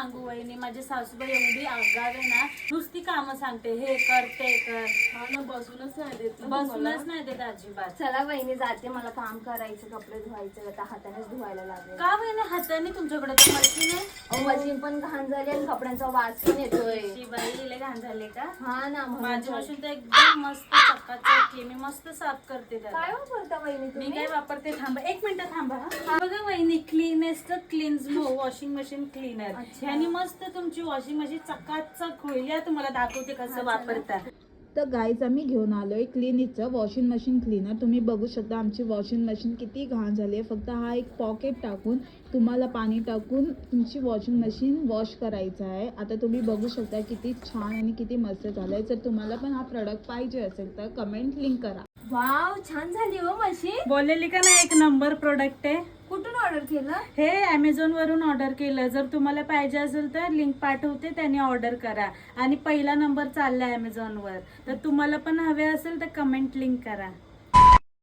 सांगू वहिनी, माझी सासूबाई एवढी आगाव आहे ना, नुसती कामं सांगते, हे कर ते कर. हा ना, बसूनच नाही देत ना बसूनच तुम्हाला. नाही देत अजिबात. चला वहिनी जाते, मला काम करायचं, कपडे धुवायचे, आता हातानेच धुवायला लागेल. का वहिनी हाताने? तुमच्याकडे तर मशीन आहे. अहो मशीन पण घाण झाली आणि कपड्यांचा वास पण येतोय. शी बाई, लय घाण झाले का? हा ना, माझी म्हणून मशीन तर एकदम मस्त चकाचक आहे. मी मस्त साफ करते त्याला. काय वापरता वहिनी मी तुम्ही? काय वापरते, थांबा एक मिनिट थांबा. हा. बघा वहिनी, cleanest cleans washing machine cleaner. अच्छा. ह्यानी मस्त तुमची वॉशिंग मशीन चकाचक होईल. या तुम्हाला दाखवते कसं वापरता. तर गाईज आम्ही घेऊन आलोय क्लिनिकचं वॉशिंग मशीन क्लीनर. तुम्ही बघू शकता आमची वॉशिंग मशीन किती घाण झाली आहे. फक्त हा एक पॉकेट टाकून तुम्हाला पाणी टाकून तुमची वॉशिंग मशीन वॉश करायचं आहे. आता तुम्ही बघू शकता किती छान आणि किती मस्त झालं आहे. जर तुम्हाला पण हा प्रोडक्ट पाहिजे असेल तर कमेंट लिंक करा. वाव, छान झाली हो मशीन. बोललेली का ना, एक नंबर प्रोडक्ट आहे. कुठून ऑर्डर केलं? हे Amazon वरून ऑर्डर केलं. जर तुम्हाला पाहिजे असेल तर लिंक पाठवते, त्याने ऑर्डर करा. आणि पहिला नंबर चालला Amazon वर. तर तुम्हाला पण हवे असेल तर कमेंट लिंक करा.